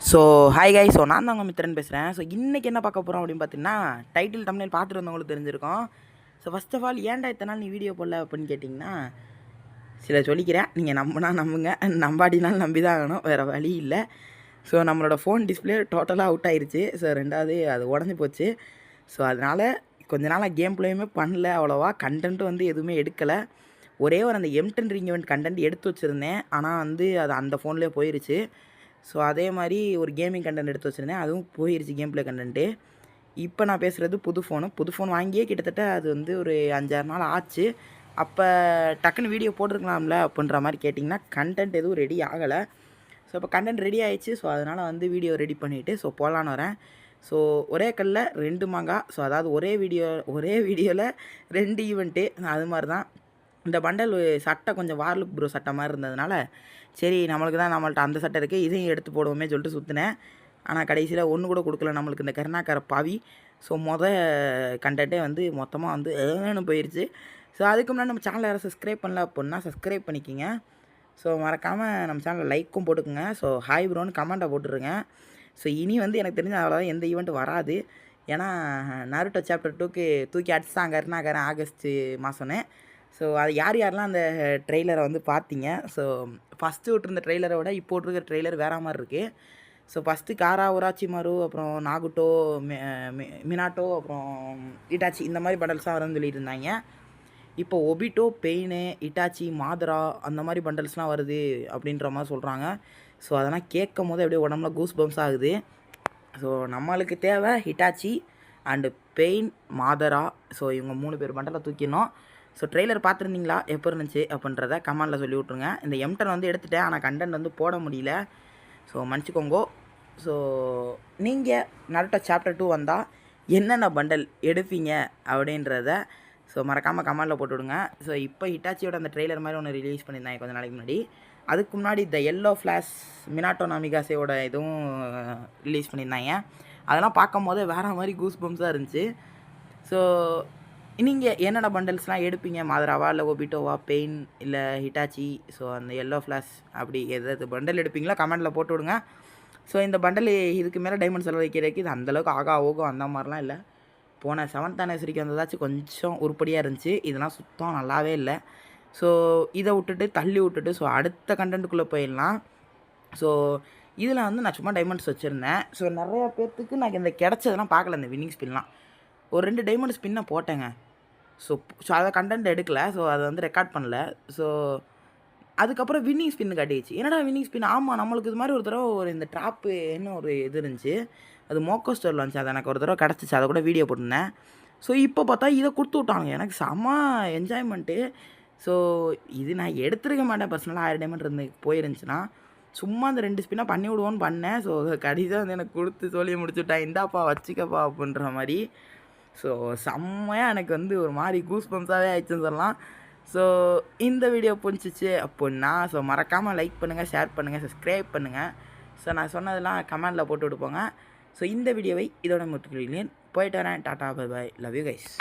So hi காய். So நான் தான் உங்கள் மித்திரன் பேசுகிறேன். ஸோ இன்றைக்கி என்ன பார்க்க போகிறோம் அப்படின்னு பார்த்தீங்கன்னா, டைட்டில் தம்ப்நெயில் பார்த்துட்டு வந்தவங்களுக்கு தெரிஞ்சிருக்கும். ஸோ ஃபஸ்ட் ஆஃப் ஆல் ஏன்டா இத்தனை நாள் நீ வீடியோ போடல அப்படின்னு கேட்டிங்கன்னா, சில சொல்லிக்கிறேன், நீங்கள் நம்பினா நம்புங்க, நம்பாட்டினாலும் நம்பி தான் ஆகணும், வேறு வழி இல்லை. ஸோ நம்மளோட ஃபோன் டிஸ்பிளே டோட்டலாக அவுட் ஆயிடுச்சு. ஸோ ரெண்டாவது அது உடஞ்சி போச்சு. ஸோ அதனால் கொஞ்ச நாளாக கேம் பிளேயுமே பண்ணல, அவ்வளோவா கண்டென்ட்டும் வந்து எதுவுமே எடுக்கலை. ஒரே ஒரு அந்த M10 ரிங் ஈவெண்ட் கண்டென்ட் எடுத்து வச்சுருந்தேன், ஆனால் வந்து அது அந்த ஃபோன்லேயே போயிடுச்சு. ஸோ அதே மாதிரி ஒரு கேமிங் கண்டென்ட் எடுத்து வச்சுருந்தேன், அதுவும் போயிடுச்சு கேம் ப்ளே கண்டென்ட்டு. இப்போ நான் பேசுகிறது புது ஃபோன் வாங்கியே கிட்டத்தட்ட அது வந்து ஒரு 5-6 நாள் ஆச்சு. அப்போ டக்குன்னு வீடியோ போட்டிருக்கலாம்ல அப்படின்ற மாதிரி கேட்டிங்கன்னா, கண்டென்ட் எதுவும் ரெடி ஆகலை. ஸோ இப்போ கண்டென்ட் ரெடி ஆகிடுச்சு. ஸோ அதனால் வந்து வீடியோ ரெடி பண்ணிவிட்டு ஸோ போகலான்னு வரேன். ஸோ ஒரே கல்லில் 2 மாங்காய். ஸோ அதாவது ஒரே வீடியோவில் 2 ஈவெண்ட்டு. அது மாதிரி தான் இந்த பண்டல். சட்டை கொஞ்சம் வார்லுக் ப்ரோ சட்டை மாதிரி இருந்ததுனால, சரி நம்மளுக்கு தான் நம்மள்ட்ட அந்த சட்டை இருக்குது, இதையும் எடுத்து போடுவோமே சொல்லிட்டு சுற்றினேன். ஆனால் கடைசியில் ஒன்று கூட கொடுக்கல நம்மளுக்கு இந்த கருணாக்கார பாவி. ஸோ கண்டென்ட்டே வந்து மொத்தமாக வந்து ஏன்னு போயிடுச்சு. ஸோ அதுக்கு முன்னாடி நம்ம சேனலை யாரும் சப்ஸ்கிரைப் பண்ணல அப்படின்னா சப்ஸ்கிரைப் பண்ணிக்கிங்க. ஸோ மறக்காமல் நம்ம சேனலில் லைக்கும் போட்டுக்குங்க. ஸோ ஹாய் ப்ரோன்னு கமெண்ட்டை போட்டுருங்க. ஸோ இனி வந்து எனக்கு தெரிஞ்ச அவ்வளோதான் எந்த ஈவெண்ட்டும் வராது. ஏன்னா நருட்டோ சாப்டர் 2க்கு தூக்கி அடிச்சாங்க கருணாக்காரன் ஆகஸ்ட்டு மாதம்னு. ஸோ அது யாரெல்லாம் அந்த ட்ரெய்லரை வந்து பார்த்தீங்க. ஸோ ஃபஸ்ட்டு விட்டுருந்த ட்ரெய்லரை விட இப்போ விட்ருக்க ட்ரெய்லர் வேறு மாதிரி இருக்குது. ஸோ ஃபஸ்ட்டு காரா உராச்சிமாரு, அப்புறம் நாகுட்டோ, மினாட்டோ, அப்புறம் இட்டாச்சி, இந்த மாதிரி பண்டல்ஸ்லாம் வரும்னு சொல்லிட்டு இருந்தாங்க. இப்போ ஒபிட்டோ, பெயினு, இட்டாச்சி, மாதரா அந்த மாதிரி பண்டல்ஸ்லாம் வருது அப்படின்ற மாதிரி சொல்கிறாங்க. ஸோ அதெல்லாம் கேட்கும் போது அப்படியே உடம்புல கூஸ் பம்ஸ் ஆகுது. ஸோ நம்மளுக்கு தேவை ஹிட்டாச்சி அண்டு பெயின், மாதரா. ஸோ இவங்க 3 பேர் பண்டலை தூக்கிடணும். ஸோ ட்ரெய்லர் பார்த்துருந்தீங்களா, எப்போ இருந்துச்சு அப்படின்றத கமெண்டில் சொல்லி விட்ருங்க. இந்த M10 வந்து எடுத்துகிட்டேன், ஆனால் கண்டென்ட் வந்து போட முடியல. ஸோ மன்னிச்சிக்கோங்கோ. ஸோ நீங்கள் நருட்டோ சாப்டர் 2 வந்தால் என்னென்ன பண்டல் எடுப்பீங்க அப்படின்றத ஸோ மறக்காமல் கமெண்டில் போட்டு விடுங்க. ஸோ இப்போ ஹிட்டாச்சியோட அந்த ட்ரெய்லர் மாதிரி ஒன்று ரிலீஸ் பண்ணியிருந்தாங்க கொஞ்சம் நாளைக்கு முன்னாடி. அதுக்கு முன்னாடி இந்த எல்லோ ஃப்ளாஷ் மினாட்டோ நாமிகாசையோட இதுவும் ரிலீஸ் பண்ணியிருந்தாங்க. அதெல்லாம் பார்க்கும் போது வேறு மாதிரி கூஸ் பம்ஸாக இருந்துச்சு. ஸோ நீங்கள் என்னென்ன பண்டல்ஸ்லாம் எடுப்பீங்க, மாதராவா இல்லை ஒபிட்டோவா, பெயின் இல்லை ஹிட்டாச்சி, ஸோ அந்த எல்லோ ஃப்ளாஷ் அப்படி எதாவது பண்டல் எடுப்பீங்களோ கமெண்டில் போட்டு விடுங்க. ஸோ இந்த பண்டல் இதுக்கு மேலே டைமண்ட் செலவழிக்கிறதுக்கு இது அந்தளவுக்கு ஓகம் அந்த மாதிரிலாம் இல்லை. போன 7th anniversary வந்ததாச்சும் கொஞ்சம் உருப்படியாக இருந்துச்சு, இதெல்லாம் சுத்தம் நல்லாவே இல்லை. ஸோ இதை விட்டுட்டு தள்ளி விட்டுட்டு ஸோ அடுத்த கண்டென்ட்டுக்குள்ளே போயிடலாம். ஸோ இதில் வந்து நான் சும்மா டைமண்ட்ஸ் வச்சுருந்தேன். ஸோ நிறையா பேர்த்துக்கு நான் இந்த கிடச்சதெல்லாம் பார்க்கல, இந்த வின்னிங் ஸ்பின்லாம் ஒரு 2 டைமண்ட் ஸ்பின்னை போட்டேங்க. ஸோ அதை கண்டென்ட் எடுக்கலை. ஸோ அதை வந்து ரெக்கார்ட் பண்ணல. ஸோ அதுக்கப்புறம் வின்னிங் ஸ்பின்னு காட்டிடுச்சு. என்னடா வின்னிங் ஸ்பின், ஆமாம் நம்மளுக்கு இது மாதிரி ஒரு தடவை ஒரு இந்த ட்ராப்பு என்ன ஒரு இது இருந்துச்சு, அது மோக்கோ ஸ்டோரில் வந்துச்சு, அது எனக்கு ஒரு தடவை கிடச்சிச்சு, அதை கூட வீடியோ போட்டிருந்தேன். ஸோ இப்போ பார்த்தா இதை கொடுத்து விட்டாங்க, எனக்கு செம்ம என்ஜாய்மெண்ட்டு. ஸோ இது நான் எடுத்துருக்க மாட்டேன் பர்சனலாக, 1000 டைமண்ட் இருந்து போயிருந்துச்சுன்னா சும்மா அந்த 2 ஸ்பின்னாக பண்ணி விடுவோன்னு பண்ணேன். ஸோ கடைசியாக வந்து எனக்கு கொடுத்து சொல்லி முடிச்சுட்டேன், இந்தாப்பா வச்சுக்கப்பா அப்படின்ற மாதிரி. ஸோ செம்மையாக எனக்கு வந்து ஒரு மாதிரி கூஸ் பம்ஸாகவே ஆயிடுச்சுன்னு சொல்லலாம். ஸோ இந்த வீடியோ பிடிச்சிச்சு அப்படின்னா ஸோ மறக்காமல் லைக் பண்ணுங்கள், ஷேர் பண்ணுங்கள், சப்ஸ்கிரைப் பண்ணுங்கள். ஸோ நான் சொன்னதெல்லாம் கமெண்டில் போட்டு விடுப்போங்க. ஸோ இந்த வீடியோவை இதோட முற்றுகிறேன். போயிட்டு வரேன். Tata, bye bye, love you guys.